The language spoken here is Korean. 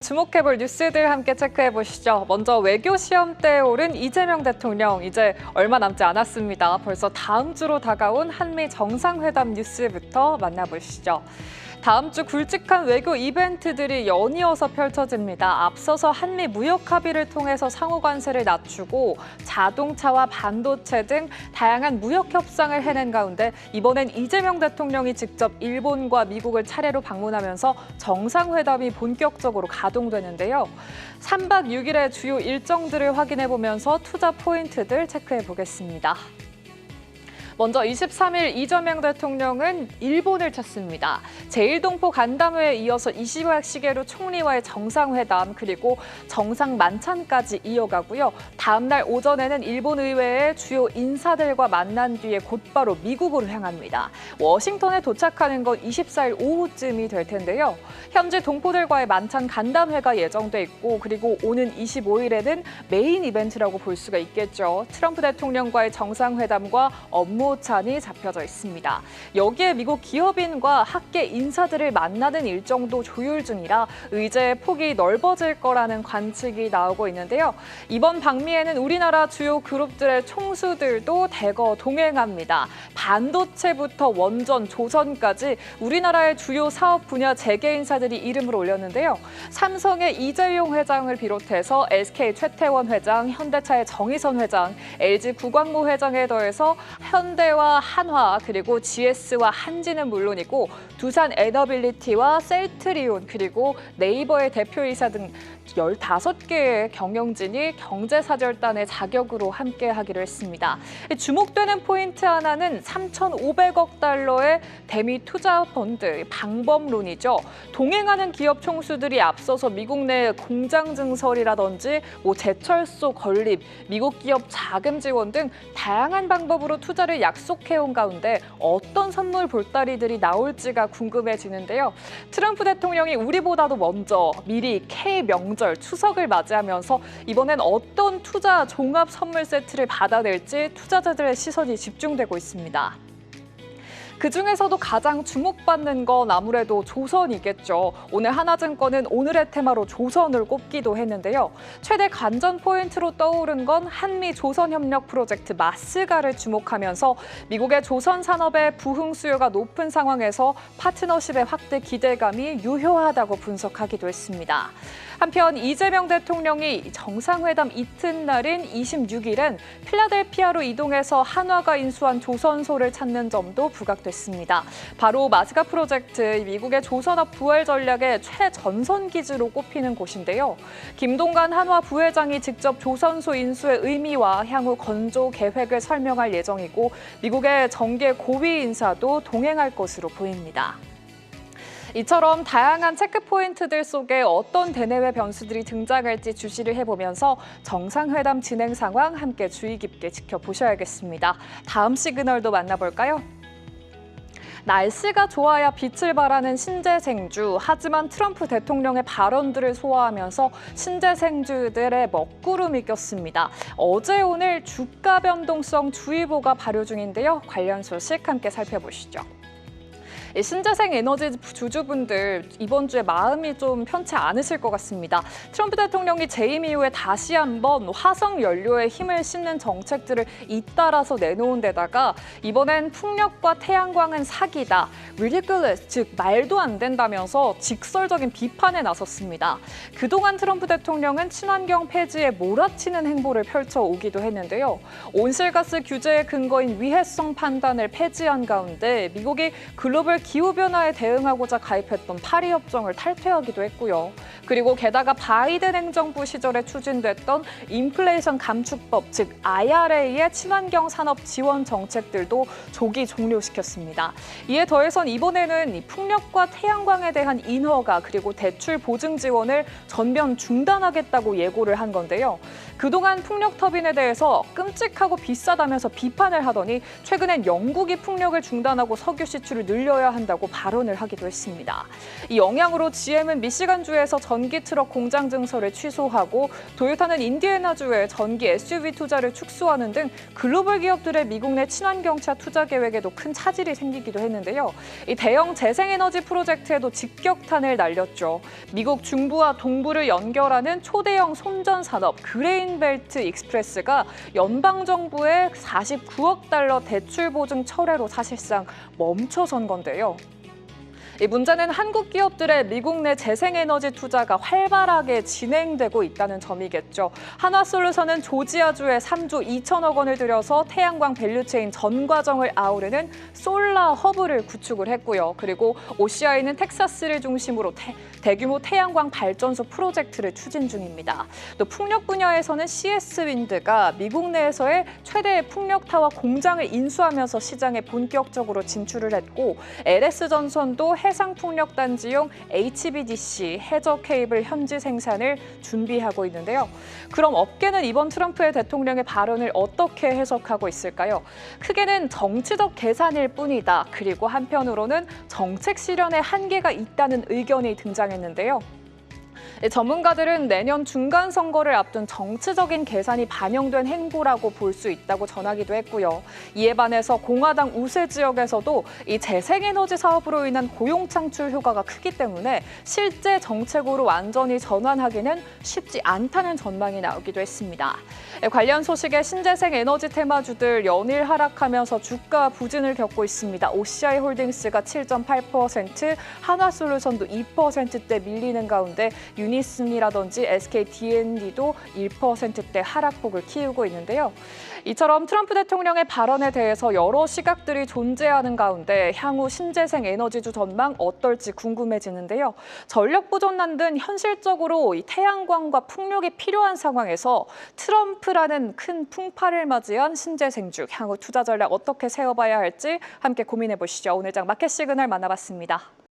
주목해볼 뉴스들 함께 체크해보시죠. 먼저 외교 시험대에 오른 이재명 대통령, 이제 얼마 남지 않았습니다. 벌써 다음 주로 다가온 한미 정상회담 뉴스부터 만나보시죠. 다음 주 굵직한 외교 이벤트들이 연이어서 펼쳐집니다. 앞서서 한미 무역 합의를 통해서 상호 관세를 낮추고 자동차와 반도체 등 다양한 무역 협상을 해낸 가운데 이번엔 이재명 대통령이 직접 일본과 미국을 차례로 방문하면서 정상회담이 본격적으로 가동되는데요. 3박 6일의 주요 일정들을 확인해보면서 투자 포인트들 체크해보겠습니다. 먼저 23일 이재명 대통령은 일본을 찾습니다. 제1동포 간담회에 이어서 이시와 시게루 총리와의 정상회담 그리고 정상 만찬까지 이어가고요. 다음 날 오전에는 일본 의회의 주요 인사들과 만난 뒤에 곧바로 미국으로 향합니다. 워싱턴에 도착하는 건 24일 오후쯤이 될 텐데요. 현지 동포들과의 만찬 간담회가 예정돼 있고 그리고 오는 25일에는 메인 이벤트라고 볼 수가 있겠죠. 트럼프 대통령과의 정상회담과 업무 찬이 잡혀져 있습니다. 여기에 미국 기업인과 학계 인사들을 만나는 일정도 조율 중이라 의제의 폭이 넓어질 거라는 관측이 나오고 있는데요. 이번 방미에는 우리나라 주요 그룹들의 총수들도 대거 동행합니다. 반도체부터 원전, 조선까지 우리나라의 주요 사업 분야 재계 인사들이 이름을 올렸는데요. 삼성의 이재용 회장을 비롯해서 SK 최태원 회장, 현대차의 정의선 회장, LG 구광모 회장에 더해서 현대와 한화 그리고 GS와 한지는 물론이고 두산 에너빌리티와 셀트리온 그리고 네이버의 대표이사 등 15개의 경영진이 경제사절단의 자격으로 함께하기로 했습니다. 주목되는 포인트 하나는 3,500억 달러의 대미 투자 펀드 방법론이죠. 동행하는 기업 총수들이 앞서서 미국 내 공장 증설이라든지 제철소 건립, 미국 기업 자금 지원 등 다양한 방법으로 투자를 약속해온 가운데 어떤 선물 보따리들이 나올지가 궁금해지는데요. 트럼프 대통령이 우리보다도 먼저 미리 K 명절 추석을 맞이하면서 이번엔 어떤 투자 종합 선물 세트를 받아낼지 투자자들의 시선이 집중되고 있습니다. 그중에서도 가장 주목받는 건 아무래도 조선이겠죠. 오늘 하나증권은 오늘의 테마로 조선을 꼽기도 했는데요. 최대 관전 포인트로 떠오른 건 한미 조선협력 프로젝트 마스가를 주목하면서 미국의 조선 산업의 부흥 수요가 높은 상황에서 파트너십의 확대 기대감이 유효하다고 분석하기도 했습니다. 한편 이재명 대통령이 정상회담 이튿날인 26일엔 필라델피아로 이동해서 한화가 인수한 조선소를 찾는 점도 부각됐습니다. 바로 마스가 프로젝트, 미국의 조선업 부활 전략의 최전선 기지로 꼽히는 곳인데요. 김동관 한화 부회장이 직접 조선소 인수의 의미와 향후 건조 계획을 설명할 예정이고 미국의 정계 고위 인사도 동행할 것으로 보입니다. 이처럼 다양한 체크 포인트들 속에 어떤 대내외 변수들이 등장할지 주시를 해보면서 정상회담 진행 상황 함께 주의 깊게 지켜보셔야겠습니다. 다음 시그널도 만나볼까요? 날씨가 좋아야 빛을 발하는 신재생주. 하지만 트럼프 대통령의 발언들을 소화하면서 신재생주들의 먹구름이 꼈습니다. 어제 오늘 주가 변동성 주의보가 발효 중인데요. 관련 소식 함께 살펴보시죠. 신재생 에너지 주주분들 이번 주에 마음이 좀 편치 않으실 것 같습니다. 트럼프 대통령이 재임 이후에 다시 한번 화석 연료에 힘을 싣는 정책들을 잇따라서 내놓은 데다가 이번엔 풍력과 태양광은 사기다, ridiculous, 즉 말도 안 된다면서 직설적인 비판에 나섰습니다. 그동안 트럼프 대통령은 친환경 폐지에 몰아치는 행보를 펼쳐오기도 했는데요. 온실가스 규제의 근거인 위해성 판단을 폐지한 가운데 미국이 글로벌 기후변화에 대응하고자 가입했던 파리 협정을 탈퇴하기도 했고요. 그리고 게다가 바이든 행정부 시절에 추진됐던 인플레이션 감축법, 즉 IRA의 친환경 산업 지원 정책들도 조기 종료시켰습니다. 이에 더해선 이번에는 풍력과 태양광에 대한 인허가 그리고 대출 보증 지원을 전면 중단하겠다고 예고를 한 건데요. 그동안 풍력 터빈에 대해서 끔찍하고 비싸다면서 비판을 하더니 최근엔 영국이 풍력을 중단하고 석유 시출을 늘려야 한다고 발언을 하기도 했습니다. 이 영향으로 GM은 미시간주에서 전 전기 트럭 공장 증설을 취소하고 토요타는 인디애나주에 전기 SUV 투자를 축소하는 등 글로벌 기업들의 미국 내 친환경차 투자 계획에도 큰 차질이 생기기도 했는데요. 이 대형 재생에너지 프로젝트에도 직격탄을 날렸죠. 미국 중부와 동부를 연결하는 초대형 손전 산업 그레인벨트 익스프레스가 연방 정부의 49억 달러 대출 보증 철회로 사실상 멈춰선 건데요. 이 문제는 한국 기업들의 미국 내 재생에너지 투자가 활발하게 진행되고 있다는 점이겠죠. 한화솔루션은 조지아주에 3조 2천억 원을 들여서 태양광 밸류체인 전 과정을 아우르는 솔라 허브를 구축을 했고요. 그리고 OCI는 텍사스를 중심으로 대규모 태양광 발전소 프로젝트를 추진 중입니다. 또 풍력 분야에서는 CS윈드가 미국 내에서의 최대 풍력타워 공장을 인수하면서 시장에 본격적으로 진출을 했고 LS전선도 해상풍력단지용 HVDC 해저 케이블 현지 생산을 준비하고 있는데요. 그럼 업계는 이번 트럼프의 대통령의 발언을 어떻게 해석하고 있을까요? 크게는 정치적 계산일 뿐이다. 그리고 한편으로는 정책 실현에 한계가 있다는 의견이 등장했는데요. 전문가들은 내년 중간 선거를 앞둔 정치적인 계산이 반영된 행보라고 볼 수 있다고 전하기도 했고요. 이에 반해서 공화당 우세 지역에서도 이 재생에너지 사업으로 인한 고용 창출 효과가 크기 때문에 실제 정책으로 완전히 전환하기는 쉽지 않다는 전망이 나오기도 했습니다. 관련 소식에 신재생 에너지 테마주들 연일 하락하면서 주가 부진을 겪고 있습니다. OCI 홀딩스가 7.8%, 한화솔루션도 2%대 밀리는 가운데 유니슨이라든지 SK D&D도 1%대 하락폭을 키우고 있는데요. 이처럼 트럼프 대통령의 발언에 대해서 여러 시각들이 존재하는 가운데 향후 신재생 에너지주 전망 어떨지 궁금해지는데요. 전력 부족난 등 현실적으로 이 태양광과 풍력이 필요한 상황에서 트럼프라는 큰 풍파를 맞이한 신재생주 향후 투자 전략 어떻게 세워봐야 할지 함께 고민해 보시죠. 오늘 장 마켓 시그널 만나봤습니다.